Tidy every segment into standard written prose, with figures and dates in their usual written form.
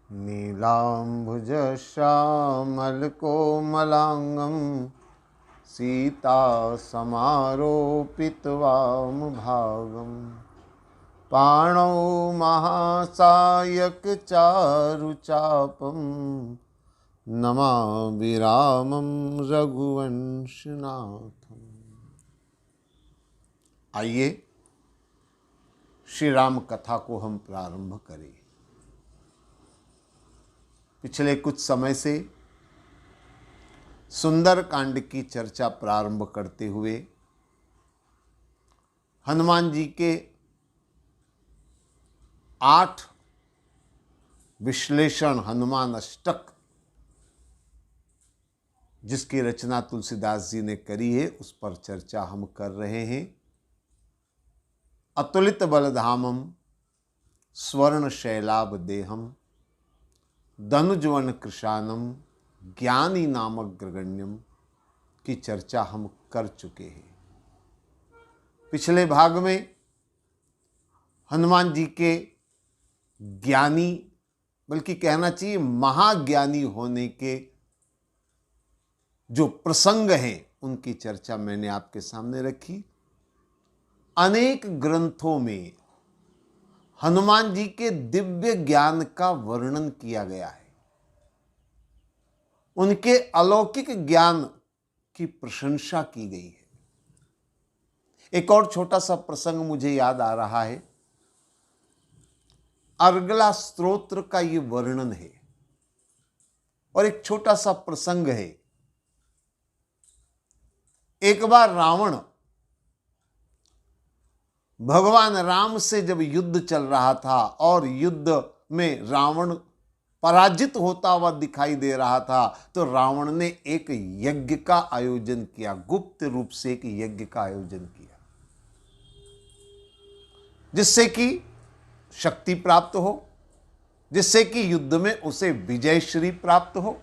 नीलाम्बुजश्यामलकोमलाङ्गं सीतासमारोपितवामभागं पाणौ महासायकचारुचापं नमामि रामं रघुवंशनाथम्। आइए श्री राम कथा को हम प्रारंभ करें। पिछले कुछ समय से सुंदर कांड की चर्चा प्रारंभ करते हुए हनुमान जी के 8 विश्लेषण हनुमान अष्टक जिसकी रचना तुलसीदास जी ने करी है उस पर चर्चा हम कर रहे हैं। अतुलित बलधामम स्वर्ण शैलाभ देहम धनुजवन कृशानम ज्ञानी नामक ग्रगण्यम की चर्चा हम कर चुके हैं। पिछले भाग में हनुमान जी के ज्ञानी बल्कि कहना चाहिए महाज्ञानी होने के जो प्रसंग हैं उनकी चर्चा मैंने आपके सामने रखी। अनेक ग्रंथों में हनुमान जी के दिव्य ज्ञान का वर्णन किया गया है, उनके अलौकिक ज्ञान की प्रशंसा की गई है। एक और छोटा सा प्रसंग मुझे याद आ रहा है। अर्गला स्तोत्र का ये वर्णन है और एक छोटा सा प्रसंग है। एक बार रावण भगवान राम से जब युद्ध चल रहा था और युद्ध में रावण पराजित होता हुआ दिखाई दे रहा था, तो रावण ने एक यज्ञ का आयोजन किया, गुप्त रूप से एक यज्ञ का आयोजन किया जिससे कि शक्ति प्राप्त हो, जिससे कि युद्ध में उसे विजयश्री प्राप्त हो।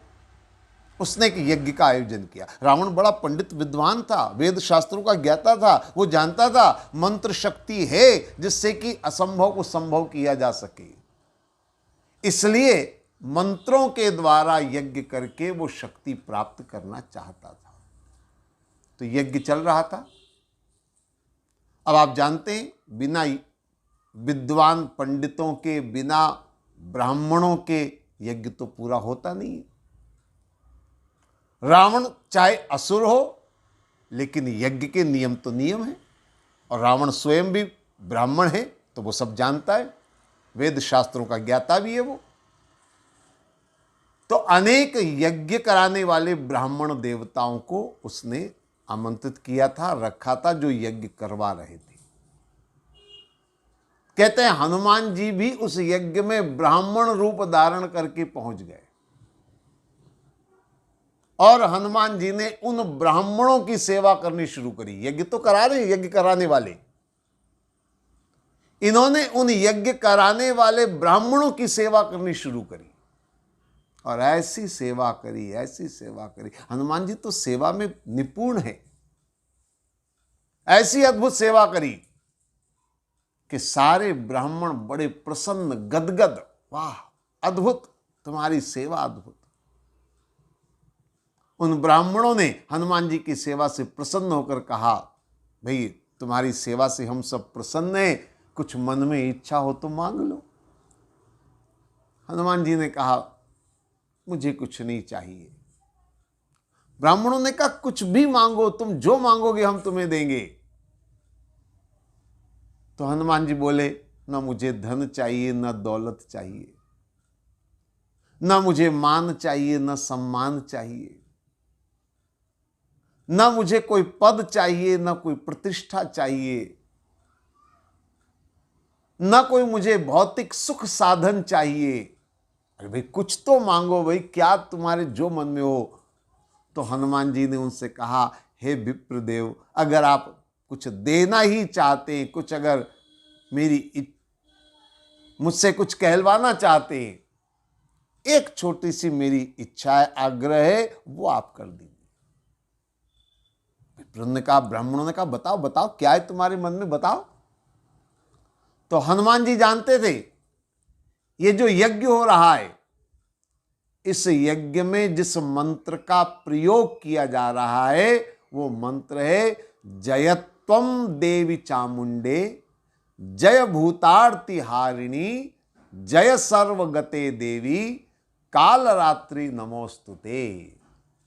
उसने एक यज्ञ का आयोजन किया। रावण बड़ा पंडित विद्वान था, वेद शास्त्रों का ज्ञाता था। वो जानता था मंत्र शक्ति है जिससे कि असंभव को संभव किया जा सके, इसलिए मंत्रों के द्वारा यज्ञ करके वो शक्ति प्राप्त करना चाहता था। तो यज्ञ चल रहा था। अब आप जानते हैं बिना विद्वान पंडितों के, बिना ब्राह्मणों के यज्ञ तो पूरा होता नहीं है। रावण चाहे असुर हो लेकिन यज्ञ के नियम तो नियम है, और रावण स्वयं भी ब्राह्मण है तो वो सब जानता है, वेद शास्त्रों का ज्ञाता भी है वो। तो अनेक यज्ञ कराने वाले ब्राह्मण देवताओं को उसने आमंत्रित किया था, रखा था, जो यज्ञ करवा रहे थे। कहते हैं हनुमान जी भी उस यज्ञ में ब्राह्मण रूप धारण करके पहुंच गए और हनुमान जी ने उन ब्राह्मणों की सेवा करनी शुरू करी। यज्ञ तो करा रहे, यज्ञ कराने वाले, इन्होंने उन यज्ञ कराने वाले ब्राह्मणों की सेवा करनी शुरू करी और ऐसी सेवा करी, ऐसी सेवा करी। हनुमान जी तो सेवा में निपुण है। ऐसी अद्भुत सेवा करी कि सारे ब्राह्मण बड़े प्रसन्न, गदगद, वाह अद्भुत, तुम्हारी सेवा अद्भुत। उन ब्राह्मणों ने हनुमान जी की सेवा से प्रसन्न होकर कहा, भाई तुम्हारी सेवा से हम सब प्रसन्न हैं, कुछ मन में इच्छा हो तो मांग लो। हनुमान जी ने कहा मुझे कुछ नहीं चाहिए। ब्राह्मणों ने कहा कुछ भी मांगो, तुम जो मांगोगे हम तुम्हें देंगे। तो हनुमान जी बोले ना मुझे धन चाहिए, ना दौलत चाहिए, ना मुझे मान चाहिए, ना सम्मान चाहिए, ना मुझे कोई पद चाहिए, ना कोई प्रतिष्ठा चाहिए, ना कोई मुझे भौतिक सुख साधन चाहिए। अरे भाई कुछ तो मांगो भाई, क्या तुम्हारे जो मन में हो। तो हनुमान जी ने उनसे कहा हे विप्रदेव, अगर आप कुछ देना ही चाहते हैं, कुछ अगर मुझसे कुछ कहलवाना चाहते हैं, एक छोटी सी मेरी इच्छा है, आग्रह है, वो आप कर दीजिए। ब्राह्मणों ने कहा बताओ बताओ क्या है तुम्हारे मन में, बताओ। तो हनुमान जी जानते थे ये जो यज्ञ हो रहा है इस यज्ञ में जिस मंत्र का प्रयोग किया जा रहा है वो मंत्र है जयत्वम देवी चामुंडे, जय भूतार्ति हारिणी, जय सर्वगते देवी, काल रात्रि नमोस्तुते।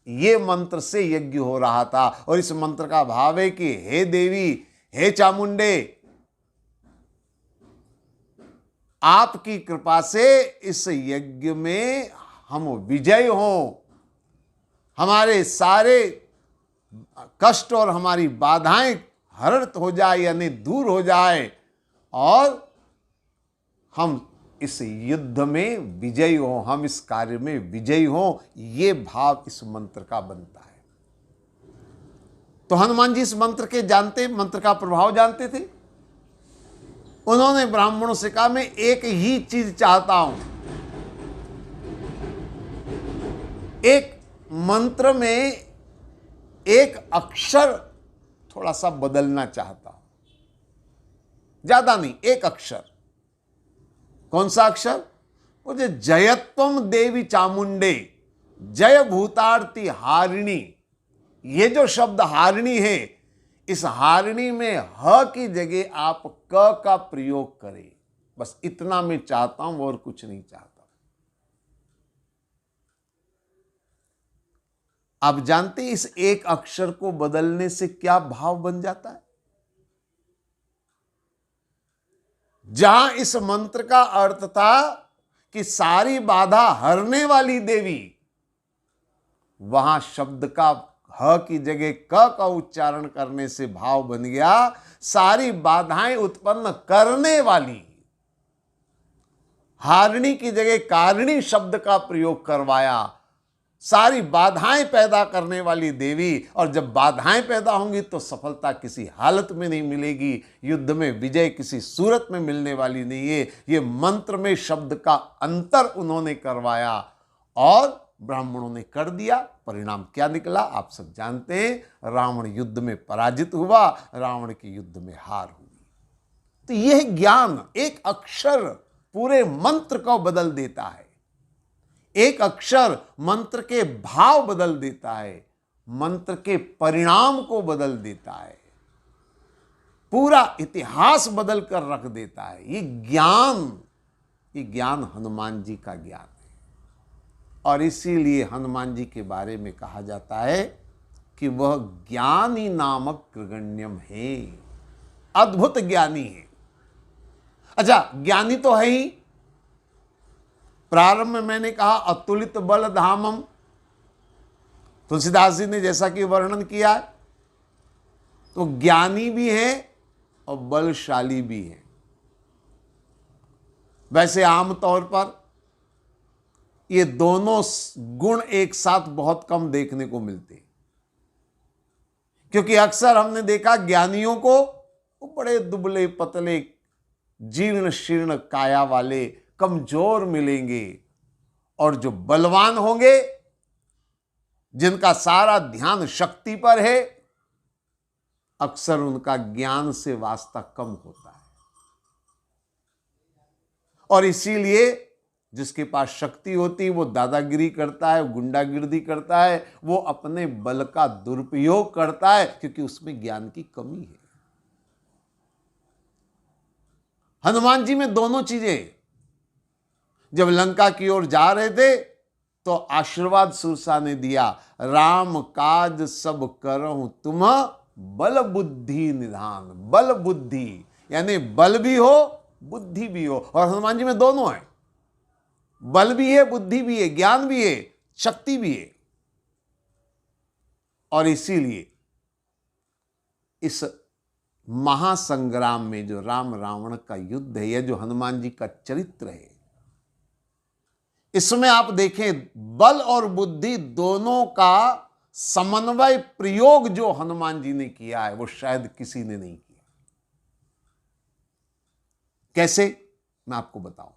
ये मंत्र से यज्ञ हो रहा था और इस मंत्र का भाव है कि हे देवी, हे चामुंडे, आपकी कृपा से इस यज्ञ में हम विजय हों, हमारे सारे कष्ट और हमारी बाधाएं हरित हो जाए यानी दूर हो जाए और हम इस युद्ध में विजयी हों, हम इस कार्य में विजयी हों। ये भाव इस मंत्र का बनता है। तो हनुमान जी इस मंत्र के जानते, मंत्र का प्रभाव जानते थे। उन्होंने ब्राह्मणों से कहा मैं एक ही चीज चाहता हूं, एक मंत्र में एक अक्षर थोड़ा सा बदलना चाहता हूं, ज्यादा नहीं, एक अक्षर। कौन सा अक्षर? वो जो जयत्वम देवी चामुंडे, जय भूतार्ति हारिणी, ये जो शब्द हारिणी है, इस हारिणी में ह की जगह आप क का प्रयोग करें। बस इतना मैं चाहता हूं और कुछ नहीं चाहता। आप जानते हैं इस एक अक्षर को बदलने से क्या भाव बन जाता है? जहां इस मंत्र का अर्थ था कि सारी बाधा हरने वाली देवी, वहां शब्द का ह की जगह क का उच्चारण करने से भाव बन गया सारी बाधाएं उत्पन्न करने वाली। हारिणी की जगह कारिणी शब्द का प्रयोग करवाया, सारी बाधाएं पैदा करने वाली देवी। और जब बाधाएं पैदा होंगी तो सफलता किसी हालत में नहीं मिलेगी, युद्ध में विजय किसी सूरत में मिलने वाली नहीं है। ये मंत्र में शब्द का अंतर उन्होंने करवाया और ब्राह्मणों ने कर दिया। परिणाम क्या निकला आप सब जानते हैं। रावण युद्ध में पराजित हुआ, रावण की युद्ध में हार हुई। तो यह ज्ञान, एक अक्षर पूरे मंत्र को बदल देता है, एक अक्षर मंत्र के भाव बदल देता है, मंत्र के परिणाम को बदल देता है, पूरा इतिहास बदल कर रख देता है। ये ज्ञान हनुमान जी का ज्ञान है। और इसीलिए हनुमान जी के बारे में कहा जाता है कि वह ज्ञानी नामक कृगण्यम है, अद्भुत ज्ञानी है। अच्छा, ज्ञानी तो है ही। प्रारंभ में मैंने कहा अतुलित बल धामम, तुलसीदास जी ने जैसा कि वर्णन किया, तो ज्ञानी भी है और बलशाली भी है। वैसे आमतौर पर ये दोनों गुण एक साथ बहुत कम देखने को मिलते हैं, क्योंकि अक्सर हमने देखा ज्ञानियों को वो बड़े दुबले पतले जीर्ण शीर्ण काया वाले कमजोर मिलेंगे, और जो बलवान होंगे जिनका सारा ध्यान शक्ति पर है, अक्सर उनका ज्ञान से वास्ता कम होता है। और इसीलिए जिसके पास शक्ति होती है वो दादागिरी करता है, गुंडागिर्दी करता है, वो अपने बल का दुरुपयोग करता है, क्योंकि उसमें ज्ञान की कमी है। हनुमान जी में दोनों चीजें। जब लंका की ओर जा रहे थे तो आशीर्वाद सुरसा ने दिया, राम काज सब करहु तुम बल बुद्धि निधान। बल बुद्धि यानी बल भी हो बुद्धि भी हो, और हनुमान जी में दोनों है, बल भी है बुद्धि भी है, ज्ञान भी है शक्ति भी है। और इसीलिए इस महासंग्राम में जो राम रावण का युद्ध है, यह जो हनुमान जी का चरित्र है, इसमें आप देखें बल और बुद्धि दोनों का समन्वय प्रयोग जो हनुमान जी ने किया है वो शायद किसी ने नहीं किया। कैसे, मैं आपको बताऊं।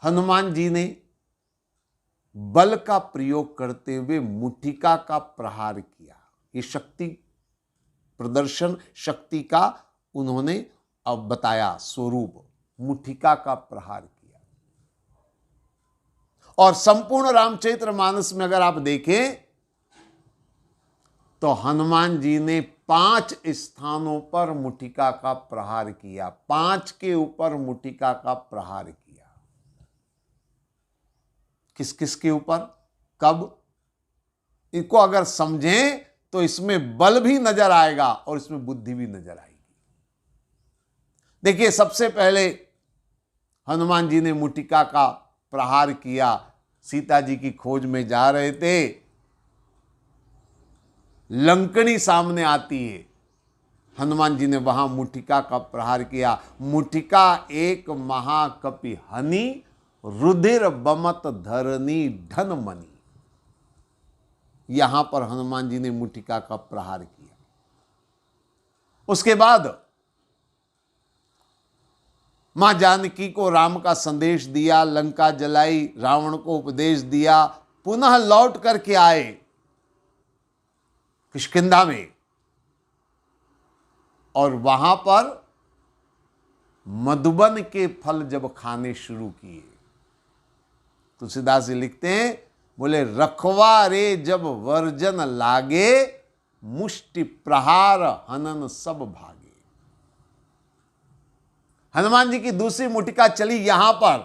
हनुमान जी ने बल का प्रयोग करते हुए मुठिका का प्रहार किया। ये शक्ति प्रदर्शन, शक्ति का उन्होंने अब बताया स्वरूप, मुठिका का प्रहार किया। और संपूर्ण रामचरितमानस में अगर आप देखें तो हनुमान जी ने 5 स्थानों पर मुटिका का प्रहार किया, 5 के ऊपर मुटिका का प्रहार किया। किस किस के ऊपर, कब, इनको अगर समझें तो इसमें बल भी नजर आएगा और इसमें बुद्धि भी नजर आएगी। देखिए, सबसे पहले हनुमान जी ने मुटिका का प्रहार किया। सीता जी की खोज में जा रहे थे, लंकनी सामने आती है, हनुमान जी ने वहां मुटिका का प्रहार किया। मुटिका एक महाकपि हनि, रुधिर बमत धरनी धन मनी। यहां पर हनुमान जी ने मुटिका का प्रहार किया। उसके बाद मां जानकी को राम का संदेश दिया, लंका जलाई, रावण को उपदेश दिया, पुनः लौट करके आए किष्किंधा में, और वहां पर मधुबन के फल जब खाने शुरू किए, तुलसीदास जी लिखते हैं, बोले रखवा रे जब वर्जन लागे, मुष्टि प्रहार हनन सब भागे। हनुमान जी की दूसरी मुटिका चली यहां पर।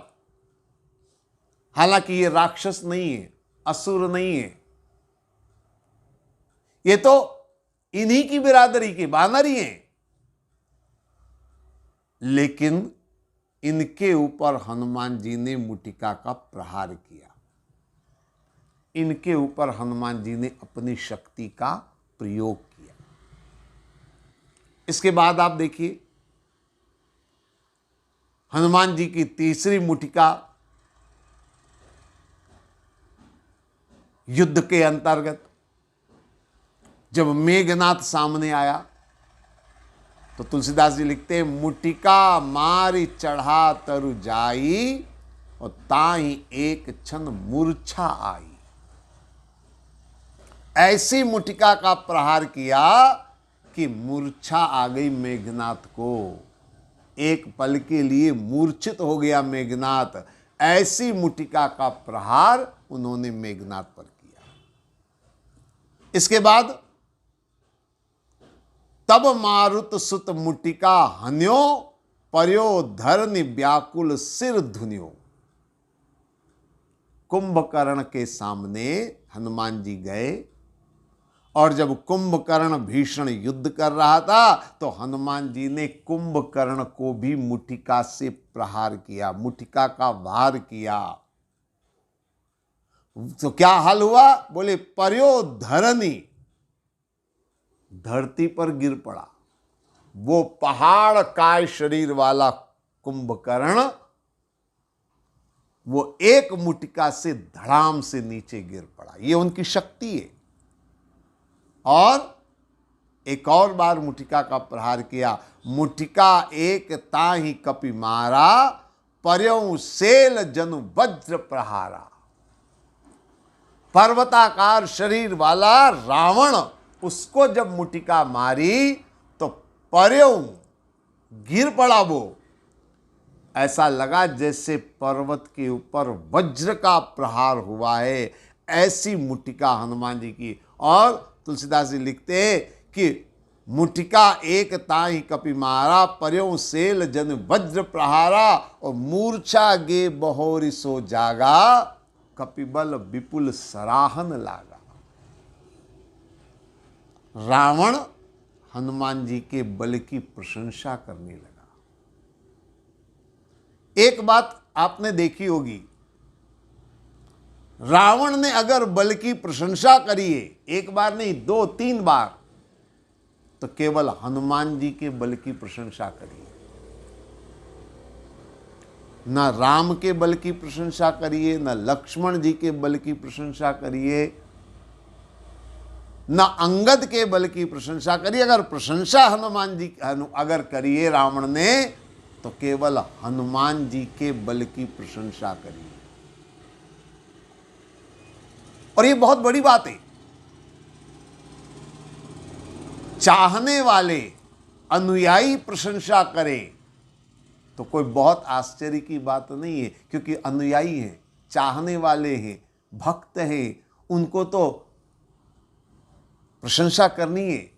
हालांकि ये राक्षस नहीं है, असुर नहीं है, ये तो इन्हीं की बिरादरी के वानर ही हैं, लेकिन इनके ऊपर हनुमान जी ने मुटिका का प्रहार किया। इनके ऊपर हनुमान जी ने अपनी शक्ति का प्रयोग किया। इसके बाद आप देखिए, हनुमान जी की तीसरी मुटिका युद्ध के अंतर्गत जब मेघनाथ सामने आया तो तुलसीदास जी लिखते हैं, मुटिका मारी चढ़ा तरु जाई, और ताही एक क्षण मूर्छा आई। ऐसी मुटिका का प्रहार किया कि मूर्छा आ गई मेघनाथ को, एक पल के लिए मूर्छित हो गया मेघनाथ। ऐसी मुटिका का प्रहार उन्होंने मेघनाथ पर किया। इसके बाद तब मारुत सुत मुटिका हन्यो, पर्यो धरनि व्याकुल सिर धुन्यो। कुंभकर्ण के सामने हनुमान जी गए, और जब कुंभकर्ण भीषण युद्ध कर रहा था तो हनुमान जी ने कुंभकर्ण को भी मुटिका से प्रहार किया, मुटिका का वार किया। तो क्या हाल हुआ, बोले पर्यो धरनी, धरती पर गिर पड़ा। वो पहाड़ काय शरीर वाला कुंभकर्ण, वो एक मुटिका से धड़ाम से नीचे गिर पड़ा। ये उनकी शक्ति है। और एक और बार मुटिका का प्रहार किया। मुटिका एक ताही कपि मारा, पर्यऊ सेल जनु वज्र प्रहारा। पर्वताकार शरीर वाला रावण, उसको जब मुटिका मारी तो पर्यऊ गिर पड़ा। वो ऐसा लगा जैसे पर्वत के ऊपर वज्र का प्रहार हुआ है। ऐसी मुटिका हनुमान जी की। और तुलसीदास जी लिखते हैं कि मुटिका एक ताही कपि मारा, पर्यों सेल जन वज्र प्रहारा, और मूर्छा गे बहोरी सो जागा, कपिबल विपुल सराहन लागा। रावण हनुमान जी के बल की प्रशंसा करने लगा। एक बात आपने देखी होगी, रावण ने अगर बल की प्रशंसा करी है, एक बार नहीं 2-3 बार, तो केवल हनुमान जी के बल की प्रशंसा करी है। न राम के बल की प्रशंसा करिए, न लक्ष्मण जी के बल की प्रशंसा करिए, न अंगद के बल की प्रशंसा करिए। अगर प्रशंसा हनुमान जी अगर करिए रावण ने, तो केवल हनुमान जी के बल की प्रशंसा करिए। और ये बहुत बड़ी बात है। चाहने वाले अनुयायी प्रशंसा करें तो कोई बहुत आश्चर्य की बात नहीं है, क्योंकि अनुयायी हैं, चाहने वाले हैं, भक्त हैं, उनको तो प्रशंसा करनी है,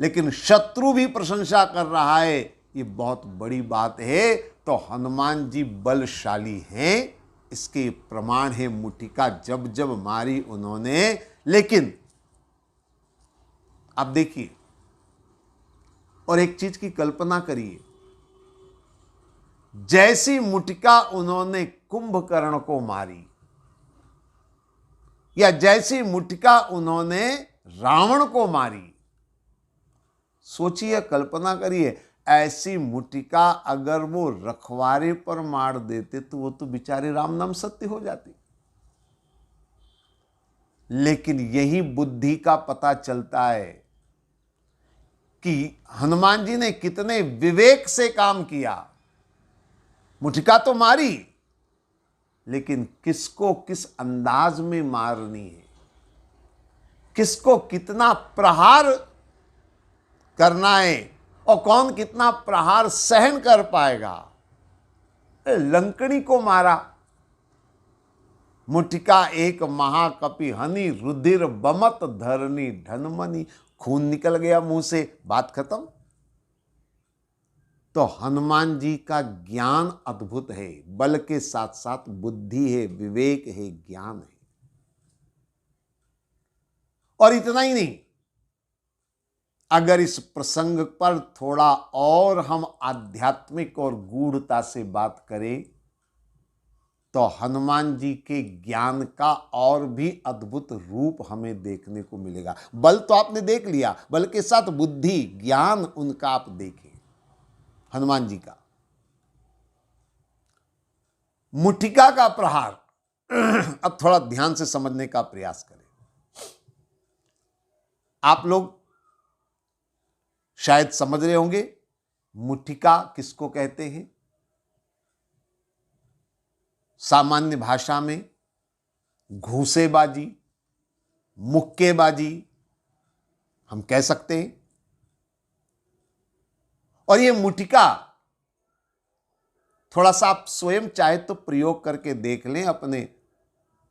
लेकिन शत्रु भी प्रशंसा कर रहा है, ये बहुत बड़ी बात है। तो हनुमान जी बलशाली हैं, इसके प्रमाण है मुटिका जब जब मारी उन्होंने। लेकिन आप देखिए और एक चीज की कल्पना करिए, जैसी मुटिका उन्होंने कुंभकर्ण को मारी या जैसी मुटिका उन्होंने रावण को मारी, सोचिए, कल्पना करिए, ऐसी मुटिका अगर वो रखवारे पर मार देते तो वो तो बेचारे राम नाम सत्य हो जाती। लेकिन यही बुद्धि का पता चलता है कि हनुमान जी ने कितने विवेक से काम किया। मुटिका तो मारी, लेकिन किसको किस अंदाज में मारनी है, किसको कितना प्रहार करना है और कौन कितना प्रहार सहन कर पाएगा। लंकनी को मारा, मुटिका एक महाकपि हनि रुधिर बमत धरनी ढनमनी, खून निकल गया मुंह से, बात खत्म। तो हनुमान जी का ज्ञान अद्भुत है, बल के साथ साथ बुद्धि है, विवेक है, ज्ञान है। और इतना ही नहीं, अगर इस प्रसंग पर थोड़ा और हम आध्यात्मिक और गूढ़ता से बात करें तो हनुमान जी के ज्ञान का और भी अद्भुत रूप हमें देखने को मिलेगा। बल तो आपने देख लिया, बल के साथ बुद्धि, ज्ञान उनका आप देखें हनुमान जी का। मुटिका का प्रहार अब थोड़ा ध्यान से समझने का प्रयास करें। आप लोग शायद समझ रहे होंगे मुटिका किसको कहते हैं। सामान्य भाषा में घूसेबाजी, मुक्केबाजी हम कह सकते हैं। और ये मुटिका थोड़ा सा आप स्वयं चाहे तो प्रयोग करके देख लें अपने,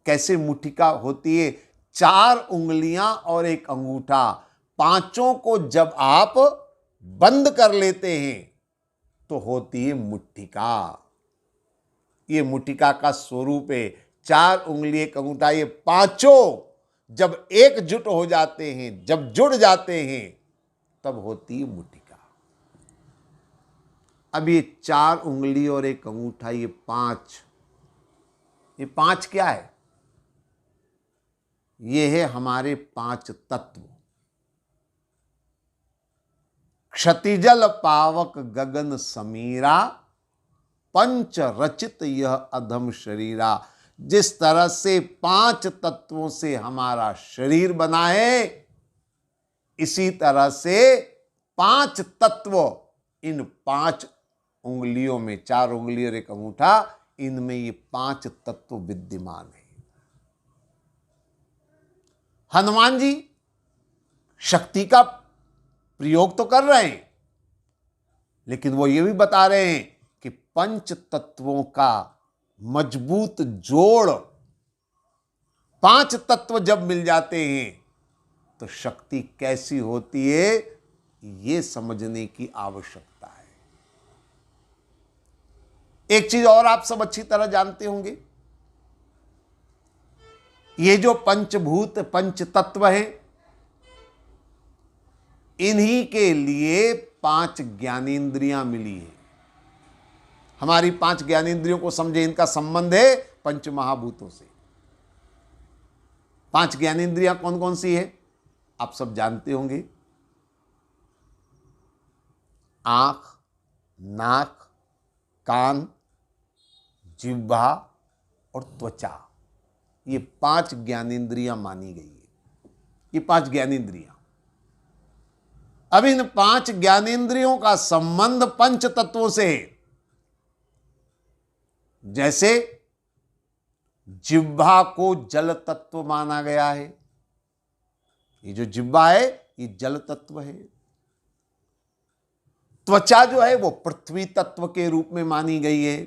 कैसे मुटिका होती है। 4 उंगलियां और एक अंगूठा, पांचों को जब आप बंद कर लेते हैं तो होती है मुट्टिका। ये मुटिका का स्वरूप है। 4 उंगली एक अंगूठा, ये पांचों जब एकजुट हो जाते हैं, जब जुड़ जाते हैं, तब होती है मुटिका। अब ये 4 उंगली और एक अंगूठा, ये पांच क्या है? ये है हमारे 5 तत्व। क्षतिजल पावक गगन समीरा, पंच रचित यह अधम शरीरा। जिस तरह से 5 तत्वों से हमारा शरीर बना है, इसी तरह से 5 तत्व इन 5 उंगलियों में, 4 उंगली और एक अंगूठा, इनमें ये 5 तत्व विद्यमान है। हनुमान जी शक्ति का प्रयोग तो कर रहे हैं, लेकिन वो ये भी बता रहे हैं कि 5 तत्वों का मजबूत जोड़, 5 तत्व जब मिल जाते हैं तो शक्ति कैसी होती है, ये समझने की आवश्यकता है। एक चीज और आप सब अच्छी तरह जानते होंगे, ये जो पंचभूत, पंच तत्व है, इन्हीं के लिए 5 ज्ञानेंद्रियां मिली है। हमारी 5 ज्ञानेंद्रियों को समझे, इनका संबंध है पंच महाभूतों से। 5 ज्ञानेंद्रियां कौन कौन सी है आप सब जानते होंगे। आंख, नाक, कान, जिह्वा और त्वचा, ये 5 ज्ञानेंद्रियां मानी गई है। ये 5 ज्ञानेंद्रियां, अब इन 5 ज्ञानेंद्रियों का संबंध पंच तत्वों से है। जैसे जिह्वा को जल तत्व माना गया है, ये जो जिह्वा है ये जल तत्व है। त्वचा जो है वो पृथ्वी तत्व के रूप में मानी गई है।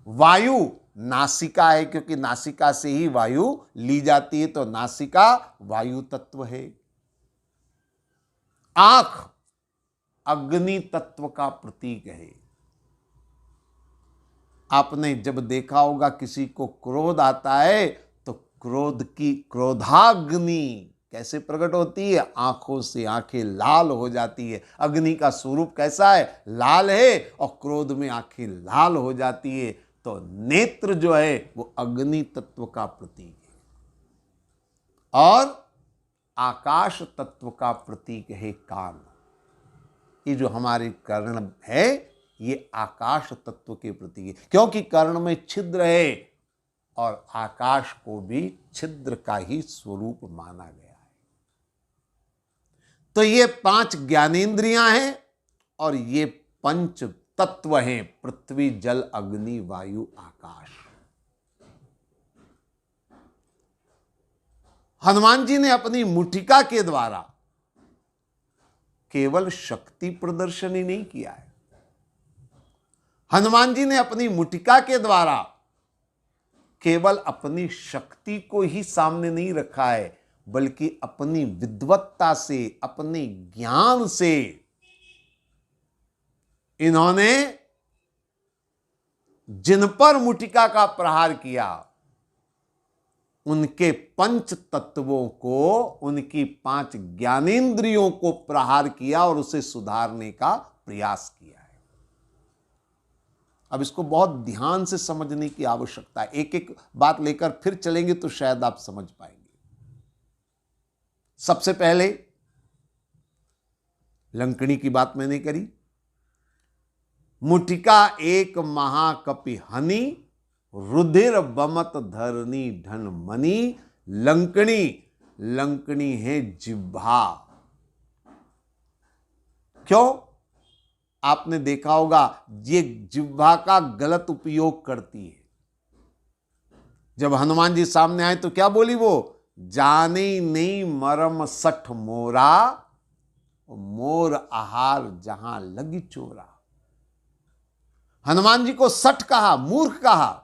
वायु नासिका है, क्योंकि नासिका से ही वायु ली जाती है, तो नासिका वायु तत्व है। आंख अग्नि तत्व का प्रतीक है। आपने जब देखा होगा किसी को क्रोध आता है तो क्रोध की क्रोधाग्नि कैसे प्रकट होती है? आंखों से आंखें लाल हो जाती है। अग्नि का स्वरूप कैसा है? लाल है, और क्रोध में आंखें लाल हो जाती है। तो नेत्र जो है वो अग्नि तत्व का प्रतीक है, और आकाश तत्व का प्रतीक है कान। ये जो हमारे कर्ण है ये आकाश तत्व के प्रतीक है, क्योंकि कर्ण में छिद्र है, और आकाश को भी छिद्र का ही स्वरूप माना गया है। तो ये 5 ज्ञानेंद्रियां हैं, और ये 5 तत्व हैं, पृथ्वी जल अग्नि वायु आकाश। हनुमान जी ने अपनी मुठिका के द्वारा केवल शक्ति प्रदर्शन ही नहीं किया है। हनुमान जी ने अपनी मुठिका के द्वारा केवल अपनी शक्ति को ही सामने नहीं रखा है, बल्कि अपनी विद्वत्ता से, अपने ज्ञान से इन्होंने जिन पर मुठिका का प्रहार किया उनके 5 तत्वों को, उनकी 5 ज्ञानेंद्रियों को प्रहार किया और उसे सुधारने का प्रयास किया है। अब इसको बहुत ध्यान से समझने की आवश्यकता है। एक एक बात लेकर फिर चलेंगे तो शायद आप समझ पाएंगे। सबसे पहले लंकनी की बात मैंने करी। मुठिका एक महाकपि हनि, रुधिर बमत धरनी ढन मनी। लंकनी, लंकनी है जिह्वा। क्यों? आपने देखा होगा ये जिह्वा का गलत उपयोग करती है। जब हनुमान जी सामने आए तो क्या बोली वो? जाने नहीं मरम सठ मोरा, मोर आहार जहां लगी चोरा। हनुमान जी को सठ कहा, मूर्ख कहा,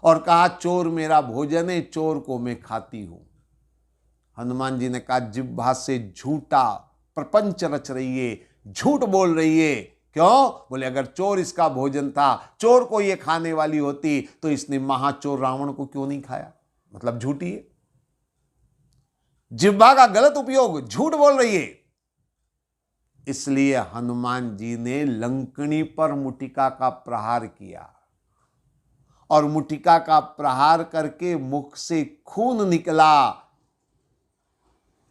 और कहा चोर मेरा भोजन है, चोर को मैं खाती हूं। हनुमान जी ने कहा जिह्वा से झूठा प्रपंच रच रही है, झूठ बोल रही है। क्यों? बोले अगर चोर इसका भोजन था, चोर को ये खाने वाली होती, तो इसने महाचोर रावण को क्यों नहीं खाया? मतलब झूठी है। जिह्वा का गलत उपयोग, झूठ बोल रही है। इसलिए हनुमान जी ने लंकनी पर मुठिका का प्रहार किया, और मुठिका का प्रहार करके मुख से खून निकला।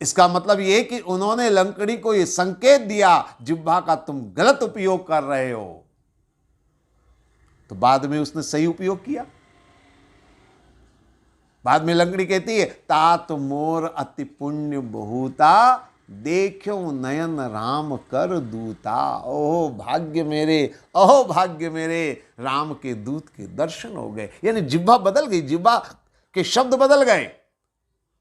इसका मतलब यह कि उन्होंने लंकनी को यह संकेत दिया जिह्वा का तुम गलत उपयोग कर रहे हो। तो बाद में उसने सही उपयोग किया। बाद में लंकनी कहती है तात मोर अति पुण्य बहुता, देखो नयन राम कर दूता। ओहो भाग्य मेरे, ओहो भाग्य मेरे, राम के दूत के दर्शन हो गए। यानी जिह्वा बदल गई, जिह्वा के शब्द बदल गए।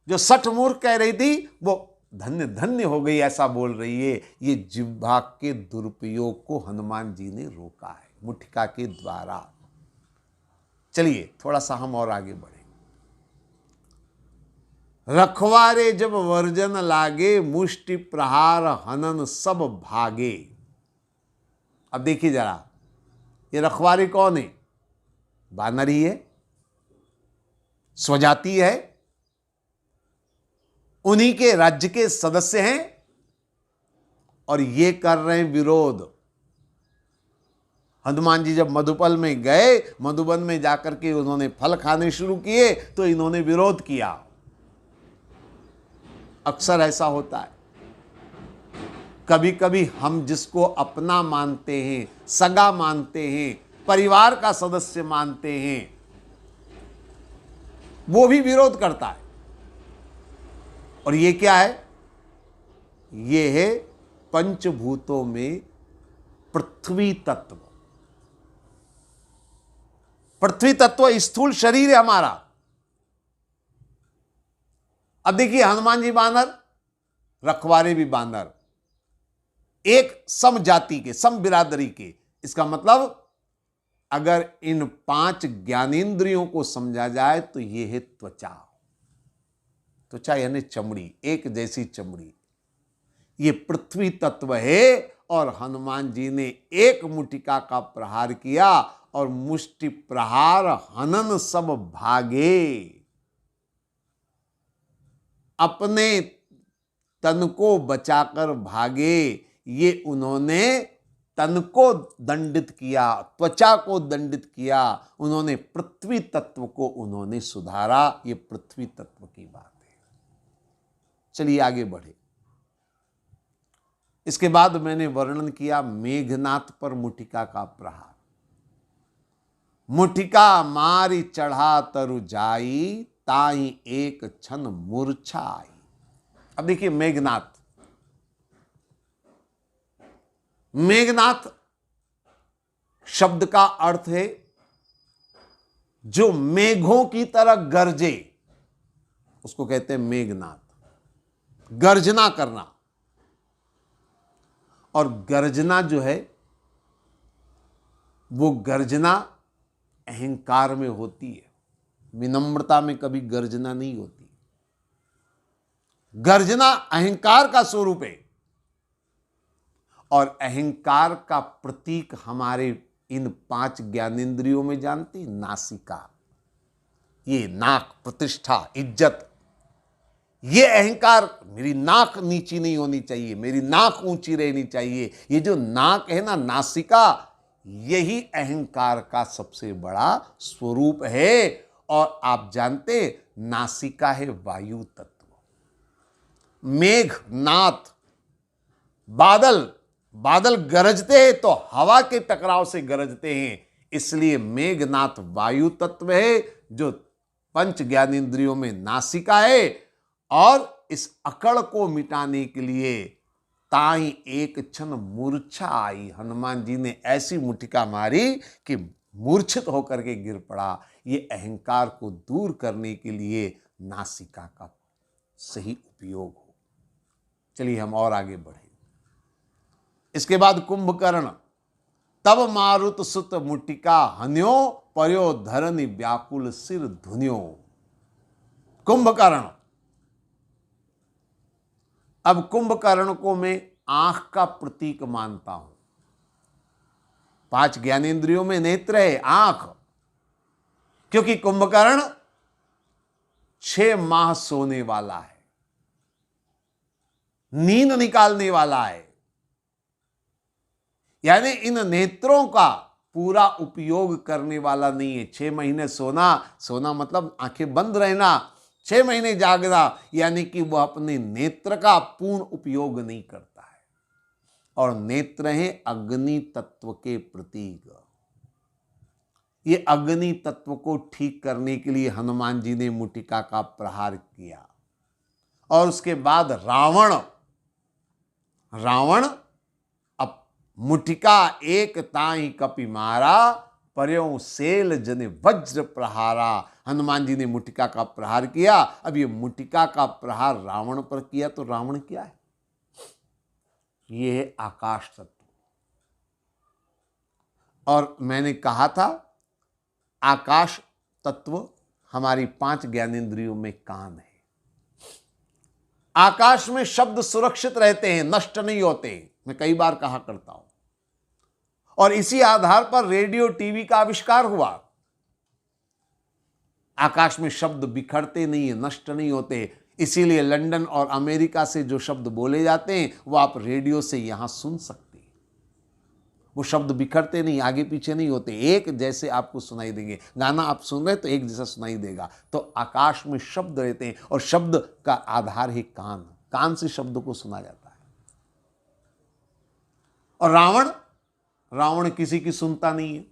जो सठ मूर्ख कह रही थी वो धन्य धन्य हो गई, ऐसा बोल रही है। ये जिह्वा के दुरुपयोग को हनुमान जी ने रोका है मुठिका के द्वारा। चलिए थोड़ा सा हम और आगे बढ़े। रखवारे जब वर्जन लागे, मुष्टि प्रहार हनन सब भागे। अब देखिए जरा, ये रखवारे कौन है? बानर ही है, स्वजाति है, उन्हीं के राज्य के सदस्य हैं, और ये कर रहे हैं विरोध। हनुमान जी जब मधुपल में गए, मधुबन में जाकर के उन्होंने फल खाने शुरू किए, तो इन्होंने विरोध किया। अक्सर ऐसा होता है, कभी कभी हम जिसको अपना मानते हैं, सगा मानते हैं, परिवार का सदस्य मानते हैं, वो भी विरोध करता है। और ये क्या है? ये है पंचभूतों में पृथ्वी तत्व। पृथ्वी तत्व स्थूल शरीर है हमारा। अब देखिए, हनुमान जी बानर, रखवारे भी बानर, एक सम जाति के, सम बिरादरी के। इसका मतलब अगर इन 5 ज्ञानेंद्रियों को समझा जाए तो ये है त्वचा। त्वचा यानी चमड़ी, एक जैसी चमड़ी। ये पृथ्वी तत्व है और हनुमान जी ने एक मुटिका का प्रहार किया और मुष्टि प्रहार हनन सब भागे। अपने तन को बचाकर भागे, ये उन्होंने तन को दंडित किया, त्वचा को दंडित किया, उन्होंने पृथ्वी तत्व को उन्होंने सुधारा। ये पृथ्वी तत्व की बात है। चलिए आगे बढ़े। इसके बाद मैंने वर्णन किया मेघनाथ पर मुटिका का प्रहार। मुटिका मारी चढ़ा तरु जाई, ताई एक क्षण मूर्छा आई। अब देखिए मेघनाथ, मेघनाथ शब्द का अर्थ है जो मेघों की तरह गरजे, उसको कहते हैं मेघनाथ। गर्जना करना, और गर्जना जो है वो गर्जना अहंकार में होती है, विनम्रता में कभी गर्जना नहीं होती। गर्जना अहंकार का स्वरूप है और अहंकार का प्रतीक हमारे इन 5 ज्ञानेंद्रियों में जानते, नासिका, ये नाक, प्रतिष्ठा, इज्जत, ये अहंकार। मेरी नाक नीची नहीं होनी चाहिए, मेरी नाक ऊंची रहनी चाहिए। ये जो नाक है ना, नासिका, यही अहंकार का सबसे बड़ा स्वरूप है। और आप जानते नासिका है वायु तत्व। मेघनाथ, बादल, बादल गरजते हैं तो हवा के टकराव से गरजते हैं, इसलिए मेघनाथ वायु तत्व है जो 5 ज्ञानेंद्रियों में नासिका है। और इस अकड़ को मिटाने के लिए ताई एक क्षण मूर्छा आई। हनुमान जी ने ऐसी मुटिका मारी कि मूर्छित होकर के गिर पड़ा। ये अहंकार को दूर करने के लिए नासिका का सही उपयोग हो। चलिए हम और आगे बढ़े। इसके बाद कुंभकर्ण, तब मारुत सुत मुटिका हन्यो, पर्यो धरनि व्याकुल सिर धुन्यो। कुंभकर्ण, अब कुंभकर्ण को मैं आंख का प्रतीक मानता हूं। 5 ज्ञानेंद्रियों में नेत्र है, आंख, क्योंकि कुंभकर्ण 6 माह सोने वाला है, नींद निकालने वाला है। यानी इन नेत्रों का पूरा उपयोग करने वाला नहीं है। 6 महीने सोना, सोना मतलब आंखें बंद रहना, 6 महीने जागना, यानी कि वह अपने नेत्र का पूर्ण उपयोग नहीं करता है। और नेत्र हैं अग्नि तत्व के प्रतीक। ये अग्नि तत्व को ठीक करने के लिए हनुमान जी ने मुटिका का प्रहार किया। और उसके बाद रावण, अब मुटिका एक ताई कपि मारा, पर्यों सेल जने वज्र प्रहारा। हनुमान जी ने मुटिका का प्रहार किया। अब ये मुटिका का प्रहार रावण पर किया, तो रावण क्या है? ये है आकाश तत्व। और मैंने कहा था आकाश तत्व हमारी 5 ज्ञानेंद्रियों में कान है। आकाश में शब्द सुरक्षित रहते हैं, नष्ट नहीं होते, मैं कई बार कहा करता हूं। और इसी आधार पर रेडियो टीवी का आविष्कार हुआ। आकाश में शब्द बिखरते नहीं है, नष्ट नहीं होते, इसीलिए लंदन और अमेरिका से जो शब्द बोले जाते हैं वो आप रेडियो से यहां सुन सकते हैं। वो शब्द बिखरते नहीं, आगे पीछे नहीं होते, एक जैसे आपको सुनाई देंगे। गाना आप सुन रहे तो एक जैसा सुनाई देगा। तो आकाश में शब्द रहते हैं और शब्द का आधार है कान, कान से शब्द को सुना जाता है। और रावण किसी की सुनता नहीं है।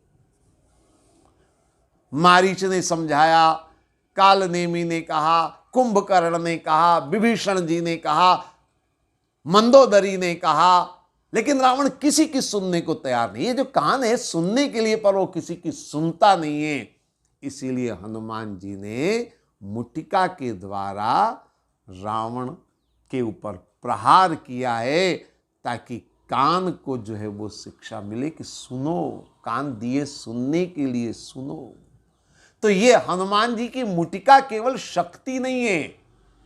मारीच ने समझाया, कालनेमी ने कहा, कुंभकर्ण ने कहा, विभीषण जी ने कहा, मंदोदरी ने कहा, लेकिन रावण किसी की सुनने को तैयार नहीं है। जो कान है सुनने के लिए, पर वो किसी की सुनता नहीं है। इसीलिए हनुमान जी ने मुटिका के द्वारा रावण के ऊपर प्रहार किया है, ताकि कान को जो है वो शिक्षा मिले कि सुनो, कान दिए सुनने के लिए, सुनो। तो ये हनुमान जी की मुटिका केवल शक्ति नहीं है,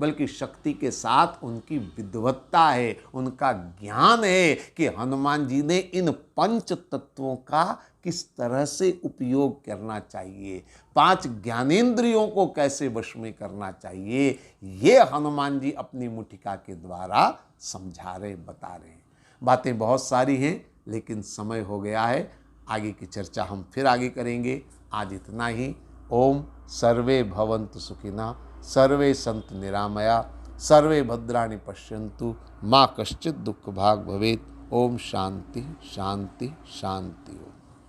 बल्कि शक्ति के साथ उनकी विद्वत्ता है, उनका ज्ञान है कि हनुमान जी ने इन पंच तत्वों का किस तरह से उपयोग करना चाहिए, 5 ज्ञानेंद्रियों को कैसे वश में करना चाहिए, ये हनुमान जी अपनी मुटिका के द्वारा समझा रहे, बता रहे हैं। बातें बहुत सारी हैं, लेकिन समय हो गया है। आगे की चर्चा हम फिर आगे करेंगे। आज इतना ही। ओम सर्वे भवन्तु सुखिनः, सर्वे सन्तु निरामया, सर्वे भद्राणि पश्यन्तु, माँ कश्चित् दुःख भाग् भवेत्। ओम शांति शांति शांति। ओम।